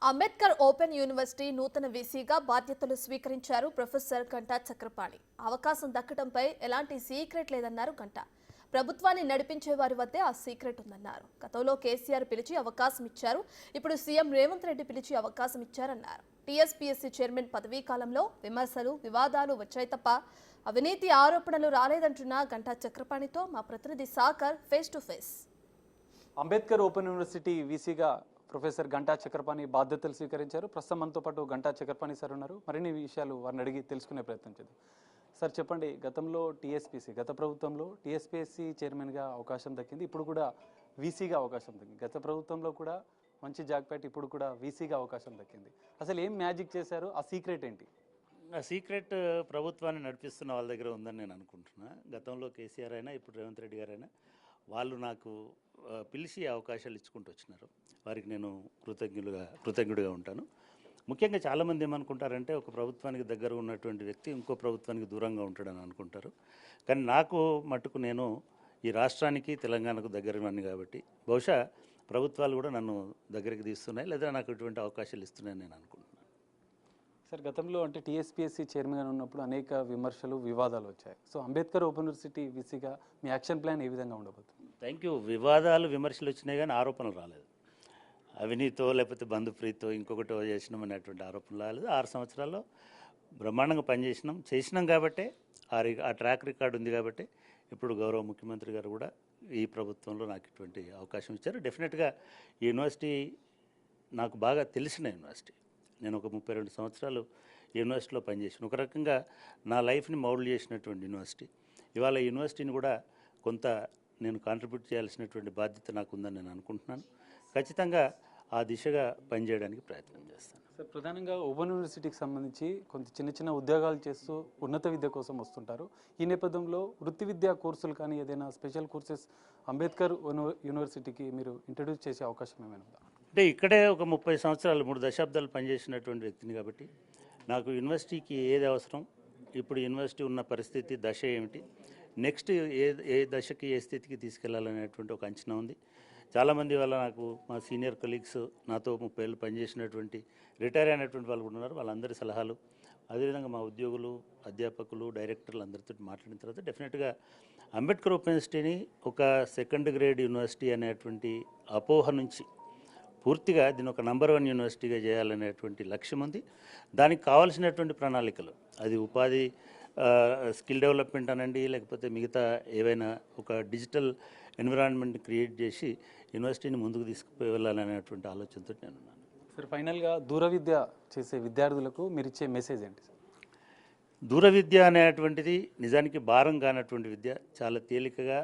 Ambedkar open university నూతన వీసీగా బాధ్యతలు స్వీకరించారు ప్రొఫెసర్ గంటా చక్రపాణి. అవకాశం దక్కడంపై ఎలాంటి సీక్రెట్ లేదన్నారు గంటా. ప్రభుత్వాన్ని నడిపించే వారి వద్దే ఆ సీక్రెట్ ఉందన్నారు. గతంలో కేసీఆర్ పిలిచి అవకాశం ఇచ్చారు, ఇప్పుడు సీఎం రేవంత్ రెడ్డి పిలిచి అవకాశం ఇచ్చారన్నారు. టీఎస్పీఎస్సీ చైర్మన్ పదవీ కాలంలో విమర్శలు, వివాదాలు వచ్చాయి తప్ప అవినీతి ఆరోపణలు రాలేదంటున్న గంటా చక్రపాణితో మా ప్రతినిధి Sagar face to face. Ambedkar open university వీసీగా ప్రొఫెసర్ గంటా చక్రపాణి బాధ్యతలు స్వీకరించారు. ప్రస్తుతం మనతో పాటు గంటా చక్రపాణి సార్ ఉన్నారు. మరిన్ని విషయాలు వారిని అడిగి తెలుసుకునే ప్రయత్నం చేద్దాం. సార్ చెప్పండి, గతంలో గత ప్రభుత్వంలో టీఎస్పీఎస్సీ చైర్మన్గా అవకాశం దక్కింది, ఇప్పుడు కూడా వీసీగా అవకాశం దక్కింది. గత ప్రభుత్వంలో కూడా మంచి జాగ్పేట, ఇప్పుడు కూడా వీసీగా అవకాశం దక్కింది. అసలు ఏం మ్యాజిక్ చేశారు? ఆ సీక్రెట్ ఏంటి? ఆ సీక్రెట్ ప్రభుత్వాన్ని నడిపిస్తున్న వాళ్ళ దగ్గర ఉందని నేను అనుకుంటున్నా. గతంలో కేసీఆర్ అయినా ఇప్పుడు రేవంత్ రెడ్డి గారైనా వాళ్ళు నాకు పిలిచి అవకాశాలు ఇచ్చుకుంటూ వచ్చినారు. వారికి నేను కృతజ్ఞుడిగా ఉంటాను. ముఖ్యంగా చాలామంది ఏమనుకుంటారంటే ఒక ప్రభుత్వానికి దగ్గర ఉన్నటువంటి వ్యక్తి ఇంకో ప్రభుత్వానికి దూరంగా ఉంటాడని అనుకుంటారు. కానీ నాకు మట్టుకు నేను ఈ రాష్ట్రానికి తెలంగాణకు దగ్గరని కాబట్టి బహుశా ప్రభుత్వాలు కూడా నన్ను దగ్గరికి తీస్తున్నాయి, లేదా నాకు ఇటువంటి అవకాశాలు ఇస్తున్నాయని నేను అనుకుంటున్నాను. సార్ గతంలో అంటే టీఎస్పీఎస్సీ చైర్మన్గా ఉన్నప్పుడు అనేక విమర్శలు, వివాదాలు వచ్చాయి. So Ambedkar open university వీసీగా me action plan A విధంగా ఉండబోతుంది? Thank you. వివాదాలు, విమర్శలు వచ్చినాయి కానీ ఆరోపణలు రాలేదు. అవినీతో లేకపోతే బంధుప్రీతో ఇంకొకటో చేసినామనేటువంటి ఆరోపణలు రాలేదు. 6 సంవత్సరాల్లో బ్రహ్మాండంగా చేసినాం కాబట్టే ఆ ట్రాక్ రికార్డు ఉంది కాబట్టి ఇప్పుడు గౌరవ ముఖ్యమంత్రి గారు కూడా ఈ ప్రభుత్వంలో నాకు ఇటువంటి అవకాశం ఇచ్చారు. డెఫినెట్గా ఈ యూనివర్సిటీ నాకు బాగా తెలిసిన యూనివర్సిటీ. నేను ఒక 32 సంవత్సరాలు యూనివర్సిటీలో పనిచేసాను. ఒక రకంగా నా లైఫ్ని మౌల్డ్ చేసినటువంటి యూనివర్సిటీ. ఇవాళ యూనివర్సిటీని కూడా కొంత నేను కాంట్రిబ్యూట్ చేయాల్సినటువంటి బాధ్యత నాకు ఉందని నేను అనుకుంటున్నాను. ఖచ్చితంగా ఆ దిశగా పనిచేయడానికి ప్రయత్నం చేస్తాను. సార్ ప్రధానంగా ఓపెన్ యూనివర్సిటీకి సంబంధించి కొంత చిన్న ఉద్యోగాలు చేస్తూ ఉన్నత విద్య కోసం వస్తుంటారు. ఈ నేపథ్యంలో వృత్తి విద్యా కోర్సులు కానీ ఏదైనా స్పెషల్ కోర్సెస్ అంబేద్కర్ యూనివర్సిటీకి మీరు ఇంట్రడ్యూస్ చేసే అవకాశం ఏమైనా ఉందా? అంటే ఇక్కడే ఒక 30 సంవత్సరాలు 3 దశాబ్దాలు పనిచేసినటువంటి వ్యక్తిని కాబట్టి నాకు యూనివర్సిటీకి ఏది అవసరం, ఇప్పుడు యూనివర్సిటీ ఉన్న పరిస్థితి, దశ ఏమిటి, నెక్స్ట్ ఏ దశకి ఏ స్థితికి తీసుకెళ్లాలనేటువంటి ఒక అంచనా ఉంది. చాలామంది వల్ల నాకు మా సీనియర్ కొలీగ్స్, నాతో 30 ఏళ్ళు పనిచేసినటువంటి రిటైర్ అయినటువంటి వాళ్ళు కూడా ఉన్నారు. వాళ్ళందరి సలహాలు, అదేవిధంగా మా ఉద్యోగులు, అధ్యాపకులు, డైరెక్టర్లు అందరితో మాట్లాడిన తర్వాత డెఫినెట్గా అంబేద్కర్ ఓపెన్ యూనివర్సిటీని ఒక సెకండ్ గ్రేడ్ యూనివర్సిటీ అనేటువంటి అపోహ నుంచి పూర్తిగా దీన్ని ఒక నంబర్ 1 యూనివర్సిటీగా చేయాలనేటువంటి లక్ష్యం ఉంది. దానికి కావాల్సినటువంటి ప్రణాళికలు, అది ఉపాధి, స్కిల్ డెవలప్మెంట్ అనండి, లేకపోతే మిగతా ఏవైనా ఒక డిజిటల్ ఎన్విరాన్మెంట్ క్రియేట్ చేసి యూనివర్సిటీని ముందుకు తీసుకువెళ్ళాలనేటువంటి ఆలోచనతో నేనున్నాను. సార్ ఫైనల్గా దూర విద్య చేసే విద్యార్థులకు మీరు ఇచ్చే మెసేజ్ ఏంటి సార్? దూర విద్య అనేటువంటిది నిజానికి భారం కానటువంటి విద్య. చాలా తేలికగా,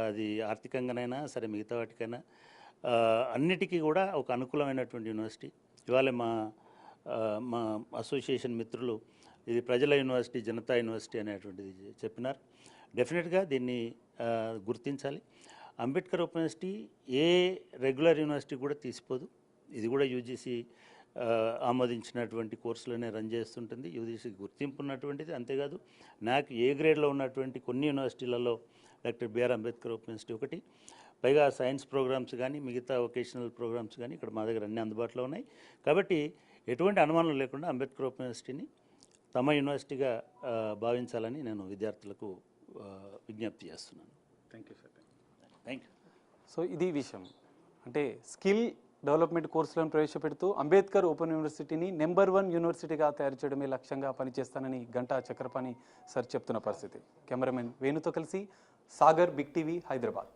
అది ఆర్థికంగానైనా సరే మిగతా వాటికైనా అన్నిటికీ కూడా ఒక అనుకూలమైనటువంటి యూనివర్సిటీ. ఇవాళ మా అసోసియేషన్ మిత్రులు ఇది ప్రజల యూనివర్సిటీ, జనతా యూనివర్సిటీ అనేటువంటిది చెప్పినారు. డెఫినెట్గా దీన్ని గుర్తించాలి. అంబేద్కర్ ఓపెన్ యూనివర్సిటీ ఏ రెగ్యులర్ యూనివర్సిటీ కూడా తీసిపోదు. ఇది కూడా యూజీసీ ఆమోదించినటువంటి కోర్సులనే రన్ చేస్తుంటుంది. యూజీసీ గుర్తింపు ఉన్నటువంటిది. అంతేకాదు నాకు ఏ గ్రేడ్లో ఉన్నటువంటి కొన్ని యూనివర్సిటీలలో doctor BR Ambedkar open university ఒకటి. పైగా సైన్స్ ప్రోగ్రామ్స్ కానీ మిగతా వొకేషనల్ ప్రోగ్రామ్స్ కానీ ఇక్కడ మా దగ్గర అన్ని అందుబాటులో ఉన్నాయి. కాబట్టి ఎటువంటి అనుమానం లేకుండా అంబేద్కర్ ఓపెన్ యూనివర్సిటీని తమ యూనివర్సిటీగా భావించాలని నేను విద్యార్థులకు విజ్ఞప్తి చేస్తున్నాను. Thank you sir. Thank you. So ఇది విషయం, అంటే స్కిల్ డెవలప్మెంట్ కోర్సులను ప్రవేశపెడుతూ అంబేద్కర్ ఓపెన్ యూనివర్సిటీని నెంబర్ 1 యూనివర్సిటీగా తయారు చేయడమే లక్ష్యంగా పనిచేస్తానని గంటా చక్రపాణి సార్ చెప్తున్న పరిస్థితి. కెమెరామెన్ వేణుతో కలిసి సాగర్, బిగ్ టీవీ, హైదరాబాద్.